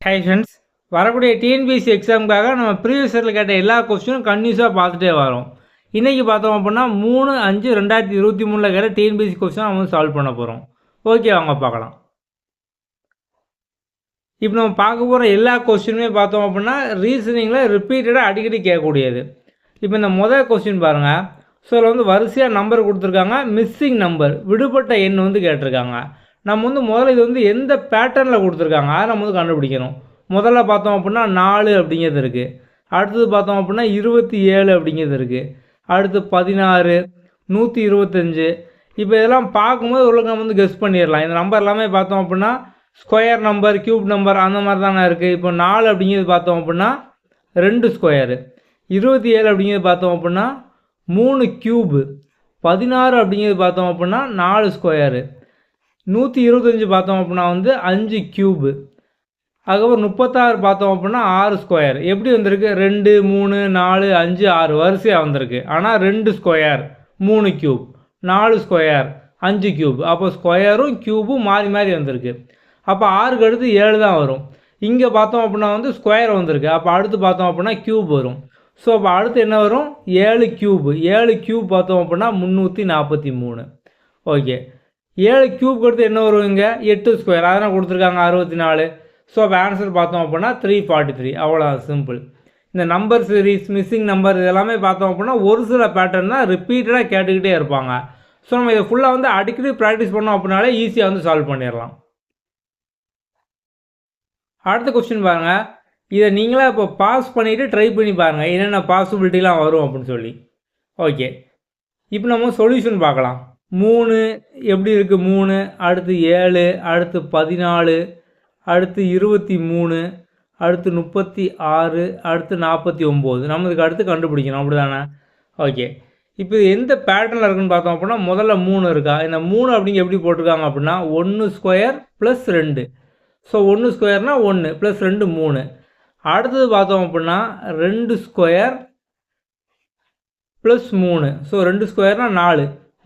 Hi friends, வரக்கூடிய TNPSC எக்ஸாமுக்காக நம்ம previous இயரில் கேட்ட எல்லா கொஸ்டினும் கன்யூஸாக பார்த்துட்டே வரோம். இன்றைக்கி பார்த்தோம் அப்படின்னா 3/5/2023 கேட்ட டிஎன்பிஎஸ்சி கொஸ்டின் நம்ம சால்வ் பண்ண போகிறோம். ஓகே, வாங்க பார்க்கலாம். இப்போ நம்ம பார்க்க போகிற எல்லா கொஸ்டினுமே பார்த்தோம் அப்படின்னா ரீசனிங்கில் ரிப்பீட்டடாக அடிக்கடி கேட்கக்கூடியது. இப்போ இந்த முதல் கொஸ்டின் பாருங்கள். ஸோ இதில் வந்து வரிசையாக நம்பர் கொடுத்துருக்காங்க, மிஸ்ஸிங் நம்பர் விடுபட்ட எண் வந்து கேட்டிருக்காங்க. நம்ம வந்து முதல்ல இது வந்து எந்த பேட்டர்னில் கொடுத்துருக்காங்க அதை நம்ம வந்து கண்டுபிடிக்கணும். முதல்ல பார்த்தோம் அப்படின்னா 4 அப்படிங்கிறது இருக்குது. அடுத்தது பார்த்தோம் அப்படின்னா 27 அப்படிங்கிறது இருக்குது. அடுத்து 16, 125. இப்போ இதெல்லாம் பார்க்கும்போது ஒரு நம்ம வந்து கெஸ் பண்ணிடலாம். இந்த நம்பர் எல்லாமே பார்த்தோம் அப்படின்னா ஸ்கொயர் நம்பர், க்யூப் நம்பர் அந்த மாதிரி தானே இருக்குது. இப்போ 4 அப்படிங்கிறது பார்த்தோம் அப்படின்னா 2 ஸ்கொயரு, 27 அப்படிங்கிறது பார்த்தோம் அப்படின்னா 3 க்யூபு, 16 அப்படிங்கிறது பார்த்தோம் அப்படின்னா 4 ஸ்கொயரு, 125 பார்த்தோம் அப்படின்னா வந்து 5 க்யூபு, அதுக்கப்புறம் 36 பார்த்தோம் அப்படின்னா 6 ஸ்கொயர். எப்படி வந்திருக்கு? 2, 3, 4, 5, 6 வரிசையாக வந்திருக்கு. ஆனால் 2 ஸ்கொயர், 3 க்யூப், 4 ஸ்கொயர், 5 க்யூப். அப்போ ஸ்கொயரும் க்யூபும் மாறி மாறி வந்திருக்கு. அப்போ 6க்கு அடுத்து 7 தான் வரும். இங்கே பார்த்தோம் அப்படின்னா வந்து ஸ்கொயர் வந்திருக்கு. அப்போ அடுத்து பார்த்தோம் அப்படின்னா க்யூப் வரும். ஸோ அப்போ அடுத்து என்ன வரும்? 7 க்யூப். 7 க்யூப் பார்த்தோம் அப்படின்னா 343. ஓகே, 7 க்யூப்க்கு அடுத்து என்ன வரும்? இங்கே 8 ஸ்கொயர், அதனால் கொடுத்துருக்காங்க 64. ஸோ அப்போ ஆன்சர் பார்த்தோம் அப்படின்னா 343. அவ்வளோ சிம்பிள். இந்த நம்பர் சீரீஸ், மிஸ்ஸிங் நம்பர் இதெல்லாமே பார்த்தோம் அப்படின்னா ஒரு சில பேட்டர்ன் தான் ரிப்பீட்டடாக கேட்டுக்கிட்டே இருப்பாங்க. ஸோ நம்ம இதை ஃபுல்லாக வந்து அடிக்கடி ப்ராக்டிஸ் பண்ணோம் அப்படின்னாலே ஈஸியாக வந்து சால்வ் பண்ணிடலாம். அடுத்த கொஸ்டின் பாருங்கள். இதை நீங்களே இப்போ பாஸ் பண்ணிவிட்டு ட்ரை பண்ணி பாருங்கள் என்னென்ன பாசிபிலிட்டிலாம் வரும் அப்படின்னு சொல்லி. ஓகே, இப்போ நம்ம சொல்யூஷன் பார்க்கலாம். 3 எப்படி இருக்குது? 3, அடுத்து 7, அடுத்து 14, அடுத்து 23, அடுத்து 36, அடுத்து 49. நம்ம இதுக்கு அடுத்து கண்டுபிடிக்கணும், அப்படி தானே? ஓகே, இப்போ எந்த பேட்டர்னில் இருக்குன்னு பார்த்தோம் அப்படின்னா முதல்ல 3 இருக்கா? இந்த 3 அப்படிங்க எப்படி போட்டிருக்காங்க அப்படின்னா 1 ஸ்கொயர் ப்ளஸ் 2. So 1 ஸ்கொயர்னால் 1 plus 2 3. அடுத்தது பார்த்தோம் அப்படின்னா 2 ஸ்கொயர் ப்ளஸ் 3. So 2 ஸ்கொயர்னால் 4,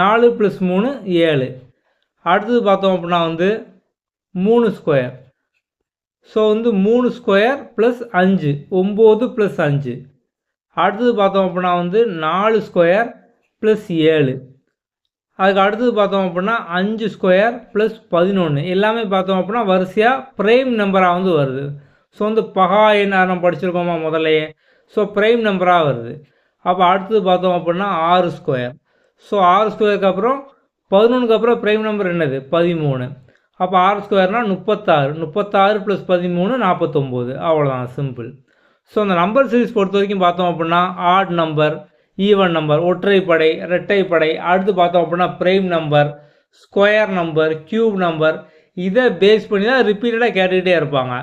4 plus 3 7. அடுத்தது பார்த்தோம் அப்படின்னா வந்து 3 ஸ்கொயர். ஸோ வந்து 3 ஸ்கொயர் ப்ளஸ் 5, 9 ப்ளஸ் 5. அடுத்தது பார்த்தோம் அப்படின்னா வந்து 4 ஸ்கொயர் ப்ளஸ் 7. அதுக்கு அடுத்தது பார்த்தோம் அப்படின்னா 5 ஸ்கொயர் ப்ளஸ் 11. எல்லாமே பார்த்தோம் அப்படின்னா வரிசையாக ப்ரைம் நம்பராக வந்து வருது. ஸோ வந்து பகா எண் நம்ம படிச்சிருக்கோமா முதல்லையே? ஸோ ப்ரைம் நம்பராக வருது. அப்போ அடுத்தது பார்த்தோம் அப்படின்னா 6 ஸ்கொயர். ஸோ 6 ஸ்கொயருக்கு அப்புறம் 11க்கு அப்புறம் ப்ரைம் நம்பர் என்னது? 13. அப்போ 6 ஸ்கொயர்னால் 36, 36 ப்ளஸ் 13 49. அவ்வளோதான், சிம்பிள். ஸோ அந்த நம்பர் சீரிஸ் பொறுத்த வரைக்கும் பார்த்தோம் அப்படின்னா ஆட் நம்பர், ஈவன் நம்பர், ஒற்றைப்படை, இரட்டைப்படை, அடுத்து பார்த்தோம் அப்படின்னா prime number, square number, cube number, இதை பேஸ் பண்ணி தான் ரிப்பீட்டடாக கேட்டுக்கிட்டே இருப்பாங்க.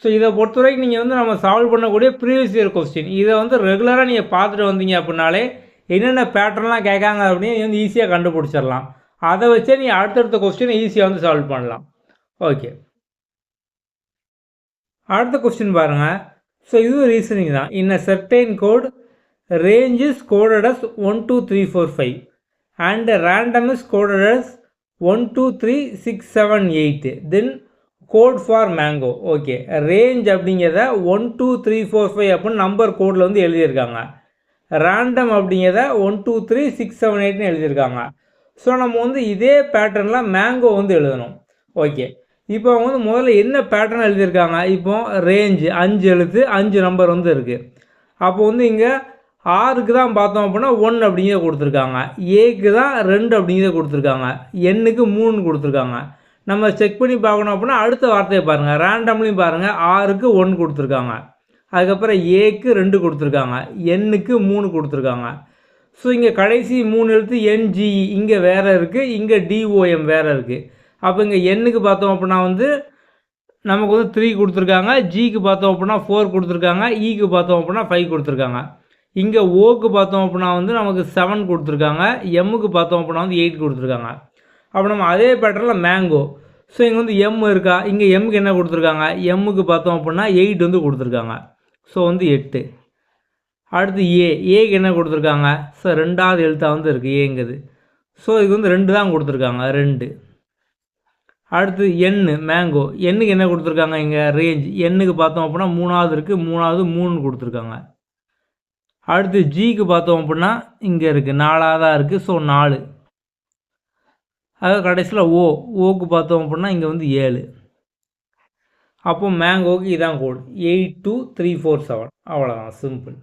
ஸோ இதை பொறுத்த வரைக்கும் நீங்கள் வந்து நம்ம சால்வ் பண்ணக்கூடிய ப்ரீவியஸ் இயர் கொஸ்டின் இதை வந்து ரெகுலராக நீங்கள் பார்த்துட்டு வந்தீங்க அப்படின்னாலே என்னென்ன பேட்டர்ன்லாம் கேட்காங்க அப்படின்னு வந்து ஈஸியாக கண்டுபிடிச்சிடலாம். அதை வச்சே நீங்கள் அடுத்தடுத்த கொஸ்டினை ஈஸியாக வந்து சால்வ் பண்ணலாம். ஓகே, அடுத்த கொஸ்டின் பாருங்கள். ஸோ இதுவும் ரீசனிங் தான். In a certain code range is coded as 1 2 3 4 5 and random is coded as 1 2 3 6 7 8. then code for mango. Okay, range அப்படிங்கிறத 1 2 3 4 5 அப்படின்னு நம்பர் கோடில் வந்து எழுதியிருக்காங்க. ரேண்டம் அப்படிங்கிறத 1 2 3 6 7 8ன்னு எழுதியிருக்காங்க. ஸோ நம்ம வந்து இதே பேட்டர்னில் மேங்கோ வந்து எழுதணும். ஓகே, இப்போ அவங்க வந்து முதல்ல என்ன பேட்டர்ன் எழுதியிருக்காங்க? இப்போ ரேஞ்சு 5 எழுத்து 5 நம்பர் வந்து இருக்குது. அப்போ வந்து இங்கே ஆறுக்கு தான் பார்த்தோம் அப்படின்னா 1 அப்படிங்கிறத கொடுத்துருக்காங்க, ஏக்கு தான் 2 அப்படிங்கிறத கொடுத்துருக்காங்க, எண்ணுக்கு 3 கொடுத்துருக்காங்க. நம்ம செக் பண்ணி பார்க்கணும் அப்படின்னா அடுத்த வார்த்தையை பாருங்கள். ரேண்டம்லையும் பாருங்கள், 6க்கு 1 கொடுத்துருக்காங்க, அதுக்கப்புறம் ஏக்கு 2 கொடுத்துருக்காங்க, எண்ணுக்கு 3 கொடுத்துருக்காங்க. ஸோ இங்கே கடைசி 3 எழுத்து என்ஜிஇ இங்கே வேறு இருக்குது, இங்கே டிஓஎம் வேறு இருக்குது. அப்போ இங்கே எண்ணுக்கு பார்த்தோம் அப்படின்னா வந்து நமக்கு வந்து 3 கொடுத்துருக்காங்க, ஜிக்கு பார்த்தோம் அப்படின்னா 4 கொடுத்துருக்காங்க, இக்கு பார்த்தோம் அப்படின்னா 5 கொடுத்துருக்காங்க. இங்கே ஓக்கு பார்த்தோம் அப்படின்னா வந்து நமக்கு 7 கொடுத்துருக்காங்க, எம்முக்கு பார்த்தோம் அப்படின்னா வந்து 8 கொடுத்துருக்காங்க. அப்போ நம்ம அதே பேட்டர்னில் மேங்கோ. ஸோ இங்கே வந்து எம் இருக்கா? இங்கே எம்முக்கு என்ன கொடுத்துருக்காங்க? எம்முக்கு பார்த்தோம் அப்படின்னா 8 வந்து கொடுத்துருக்காங்க. ஸோ வந்து 8. அடுத்து ஏக்கு என்ன கொடுத்துருக்காங்க? ஸோ 2வது எழுத்தாக வந்து இருக்குது ஏங்குது. ஸோ இதுக்கு வந்து 2 தான் கொடுத்துருக்காங்க, 2. அடுத்து எண்ணு மேங்கோ, எண்ணுக்கு என்ன கொடுத்துருக்காங்க இங்கே ரேஞ்ச், எண்ணுக்கு பார்த்தோம் அப்படின்னா 3வது இருக்குது, 3வது 3 கொடுத்துருக்காங்க. அடுத்து ஜிக்கு பார்த்தோம் அப்படின்னா இங்கே இருக்குது 4ஆவதாக இருக்குது, ஸோ 4. அதாவது கடைசியில் ஓக்கு பார்த்தோம் அப்படின்னா இங்கே வந்து 7. அப்போ மேங்கோக்கு இதான் கோடு 82347. அவ்வளோதான், சிம்பிள்.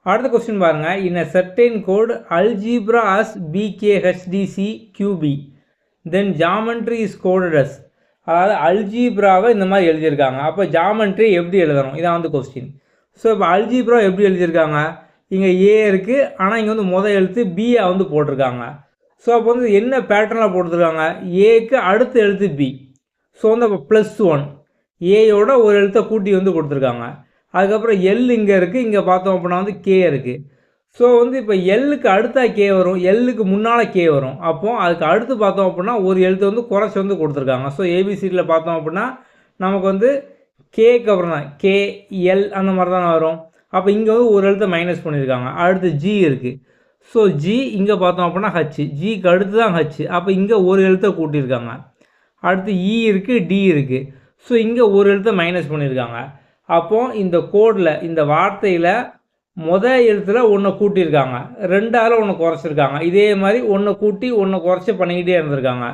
அடுத்த கொஸ்டின் பாருங்கள். In a certain code algebra as BKHDCQB then geometry is coded as. அதாவது அல்ஜீப்ராவை இந்த மாதிரி எழுதியிருக்காங்க. அப்போ ஜாமெண்ட்ரி எப்படி எழுதணும், இதான் வந்து கொஸ்டின். ஸோ இப்போ அல்ஜீப்ரா எப்படி எழுதியிருக்காங்க, இங்கே ஏ இருக்குது, ஆனால் இங்கே வந்து முதல் எழுத்து பியை வந்து போட்டிருக்காங்க. ஸோ அப்போ வந்து என்ன பேட்டர்னில் போட்டிருக்காங்க, ஏக்கு அடுத்த எழுத்து பி. ஸோ வந்து அப்போ +1 ஏயோட ஒரு எழுத்தை கூட்டி வந்து கொடுத்துருக்காங்க. அதுக்கப்புறம் எல் இங்கே இருக்குது, இங்கே பார்த்தோம் அப்படின்னா வந்து கே இருக்குது. ஸோ வந்து இப்போ எல்லுக்கு அடுத்தா கே வரும், எல்லுக்கு முன்னால் கே வரும். அப்போது அதுக்கு அடுத்து பார்த்தோம் அப்படின்னா ஒரு எழுத்து வந்து குறைச்சி வந்து கொடுத்துருக்காங்க. ஸோ ஏபிசிடியில் பார்த்தோம் அப்படின்னா நமக்கு வந்து கேக்கு அப்புறம் தான் கே எல் அந்த மாதிரி தான் வரும். அப்போ இங்கே வந்து ஒரு எழுத்தை மைனஸ் பண்ணியிருக்காங்க. அடுத்து ஜி இருக்குது. ஸோ ஜி இங்கே பார்த்தோம் அப்படின்னா ஹச், ஜிக்கு அடுத்து தான் ஹச். அப்போ இங்கே ஒரு எழுத்தை கூட்டியிருக்காங்க. அடுத்து இ இருக்குது, டி இருக்குது. ஸோ இங்கே ஒரு எழுத்தை மைனஸ் பண்ணியிருக்காங்க. அப்போது இந்த கோடில் இந்த வார்த்தையில் முதல் எழுத்தில் ஒன்று கூட்டியிருக்காங்க, 2ஆல் ஒன்று குறைச்சிருக்காங்க. இதே மாதிரி ஒன்று கூட்டி ஒன்று குறைச்சி பண்ணிக்கிட்டே இருந்திருக்காங்க.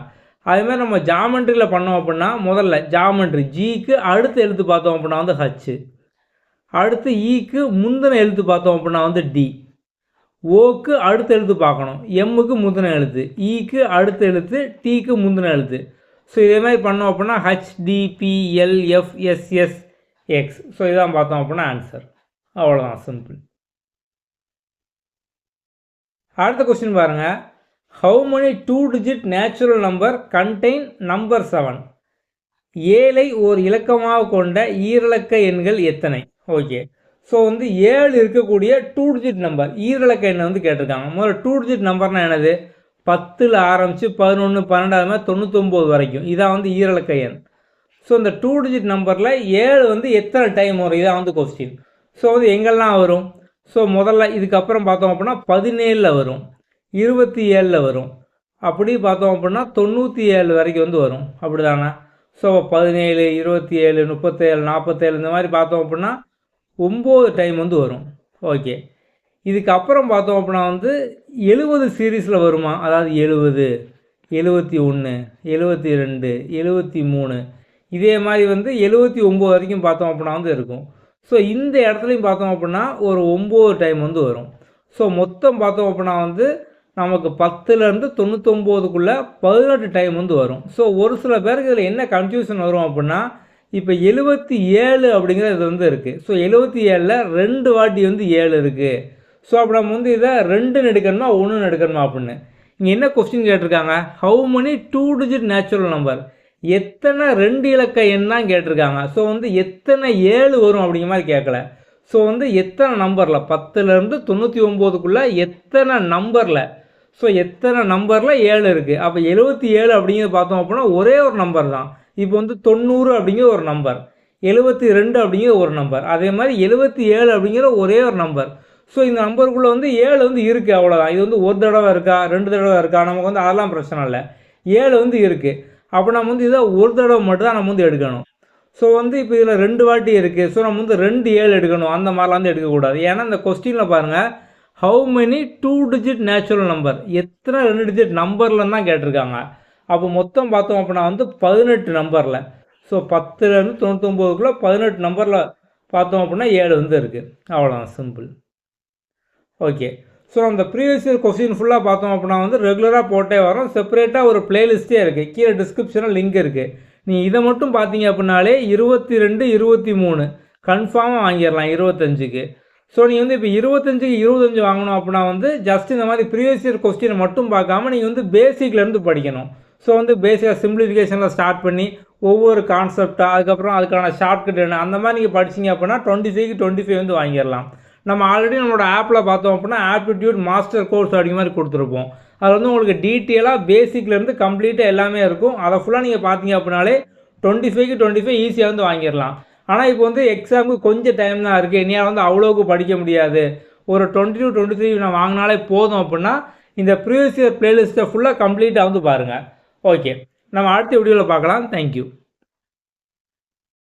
அதுமாதிரி நம்ம ஜாமெண்ட்ரியில் பண்ணோம் அப்படின்னா முதல்ல ஜாமெண்ட்ரி ஜிக்கு அடுத்த எழுத்து பார்த்தோம் அப்படின்னா வந்து ஹச், அடுத்து ஈக்கு முந்தின எழுத்து பார்த்தோம் அப்படின்னா வந்து டி, ஓக்கு அடுத்த எழுத்து பார்க்கணும், எம்முக்கு முந்தின எழுத்து, ஈக்கு அடுத்த எழுத்து, டீக்கு முந்தின எழுத்து. ஸோ இதே மாதிரி பண்ணோம் அப்படின்னா HDPLFSSX. ஸோ இதான் பார்த்தோம் அப்படின்னா ஆன்சர். அவ்வளோதான், சிம்பிள். அடுத்த கொஸ்டின் பாருங்கள். How many 2-digit natural number contain number 7? 7ஐ ஒரு இலக்கமாக கொண்ட ஈரிலக்க எண்கள் எத்தனை? ஓகே, ஸோ வந்து 7 இருக்கக்கூடிய 2-digit நம்பர் ஈரிலக்க எண்ணை வந்து கேட்டிருக்காங்க. முதல்ல 2-digit நம்பர்னால் என்னது, 10ல் ஆரம்பித்து 11, 12 அது மாதிரி 99 வரைக்கும், இதான் வந்து ஈரிலக்க எண். ஸோ இந்த 2-digit நம்பரில் 7 வந்து எத்தனை டைம் வரும், இதான் வந்து கொஸ்டின். ஸோ வந்து எங்கெல்லாம் வரும், ஸோ முதல்ல இதுக்கப்புறம் பார்த்தோம் அப்படின்னா 17ல் வரும், 27ல் வரும், அப்படி பார்த்தோம் அப்படின்னா 97 வரைக்கும் வந்து வரும், அப்படி தானே. ஸோ 17, 27, 37, 47 இந்த மாதிரி பார்த்தோம் அப்படின்னா 9 டைம் வந்து வரும். ஓகே, இதுக்கப்புறம் பார்த்தோம் அப்படின்னா வந்து 70 சீரீஸில் வருமா, அதாவது 70, 71, 72, 73 இதே மாதிரி வந்து 79 வரைக்கும் பார்த்தோம் அப்படின்னா வந்து இருக்கும். ஸோ இந்த இடத்துலையும் பார்த்தோம் அப்படின்னா ஒரு 9 டைம் வந்து வரும். ஸோ மொத்தம் பார்த்தோம் அப்படின்னா வந்து நமக்கு 10லேருந்து 99க்குள்ளே 18 டைம் வந்து வரும். ஸோ ஒரு சில பேருக்கு இதில் என்ன கன்ஃபியூஷன் வரும் அப்படின்னா, இப்போ 77 அப்படிங்கிறது இது வந்து இருக்குது. ஸோ 77ல் 2 வாட்டி வந்து 7 இருக்குது. ஸோ அப்போ நம்ம வந்து இதை 2ன்னு எடுக்கணுமா 1ன்னு எடுக்கணுமா அப்படின்னு இங்கே என்ன கொஸ்டின் கேட்டிருக்காங்க, how many 2-digit natural number, எத்தனை 2 இலக்க எண் தான் கேட்டிருக்காங்க. ஸோ வந்து எத்தனை 7 வரும் அப்படிங்கிற மாதிரி கேட்கல. ஸோ வந்து எத்தனை நம்பரில் 10லேருந்து 99க்குள்ளே எத்தனை நம்பரில், ஸோ எத்தனை நம்பரில் 7 இருக்குது. அப்போ 77 அப்படிங்கிறது பார்த்தோம் அப்படின்னா ஒரே ஒரு நம்பர் தான். இப்போ வந்து 90 அப்படிங்கிற ஒரு நம்பர், 72 அப்படிங்கிற ஒரு நம்பர், அதே மாதிரி 77 அப்படிங்கிற ஒரே ஒரு நம்பர். ஸோ இந்த நம்பருக்குள்ளே வந்து 7 வந்து இருக்குது, அவ்வளோதான். இது வந்து ஒரு தடவை இருக்கா 2 தடவை இருக்கா நமக்கு வந்து அதெல்லாம் பிரச்சனை இல்லை, 7 வந்து இருக்குது. அப்போ நம்ம வந்து இதை ஒரு தடவை மட்டும் தான் நம்ம வந்து எடுக்கணும். ஸோ வந்து இப்போ இதில் 2 வாட்டி இருக்குது, ஸோ நம்ம வந்து 2 7 எடுக்கணும், அந்த மாதிரிலாம் வந்து எடுக்கக்கூடாது. ஏன்னா இந்த கொஸ்டினில் பாருங்கள், how many 2-digit natural number, எத்தனை 2 டிஜிட் நம்பரில் தான் கேட்டிருக்காங்க. அப்போ மொத்தம் பார்த்தோம் அப்படின்னா வந்து 18 நம்பரில். ஸோ 10லேருந்து 99க்குள்ளே 18 நம்பரில் பார்த்தோம் அப்படின்னா 7 வந்து இருக்குது, அவ்வளோதான், சிம்பிள். ஓகே, ஸோ அந்த ப்ரீவியஸ் இயர் கொஸ்டின் ஃபுல்லாக பார்த்தோம் அப்படின்னா வந்து ரெகுலராக போட்டே வரோம். செப்பரேட்டாக ஒரு பிளேலிஸ்ட்டே இருக்குது, கீழே டிஸ்கிரிப்ஷனில் லிங்க் இருக்குது. நீங்கள் இதை மட்டும் பார்த்தீங்க அப்படின்னாலே 22, 23 கன்ஃபார்மாக வாங்கிடலாம் 25க்கு. ஸோ நீங்கள் வந்து இப்போ 25க்கு 25 வாங்கணும் அப்படின்னா வந்து ஜஸ்ட் இந்த மாதிரி ப்ரீவியஸ் இயர் கொஸ்டினை மட்டும் பார்க்காம நீங்கள் வந்து பேசிக்லேருந்து படிக்கணும். ஸோ வந்து பேசிக்காக சிம்பிளிஃபிகேஷனில் ஸ்டார்ட் பண்ணி ஒவ்வொரு கான்செப்டாக, அதுக்கப்புறம் அதுக்கான ஷார்ட்கட் என்ன, அந்த மாதிரி நீங்கள் படிச்சிங்க அப்படின்னா 25க்கு 25 வந்து வாங்கிடலாம். நம்ம ஆல்ரெடி நம்மளோட ஆப்பில் பார்த்தோம் அப்படின்னா ஆப்டிடியூட் மாஸ்டர் கோர்ஸ் அப்படிங்கிற மாதிரி கொடுத்துருப்போம். அது வந்து உங்களுக்கு டீட்டெயிலாக பேசிக்லேருந்து கம்ப்ளீட்டாக எல்லாமே இருக்கும். அதை ஃபுல்லாக நீங்கள் பார்த்தீங்க அப்படின்னாலே 25க்கு 25 ஈஸியாக வந்து வாங்கிடலாம். ஆனால் இப்போ வந்து எக்ஸாமுக்கு கொஞ்சம் டைம் தான் இருக்குது, இனியா வந்து அவ்வளோவுக்கு படிக்க முடியாது, ஒரு 22, 23 நான் வாங்கினாலே போதும் அப்படின்னா இந்த ப்ரீவியஸ் இயர் பிளேலிஸ்ட்டை ஃபுல்லாக கம்ப்ளீட்டாக வந்து பாருங்கள். ஓகே, நம்ம அடுத்த வீடியோவில் பார்க்கலாம். தேங்க்யூ.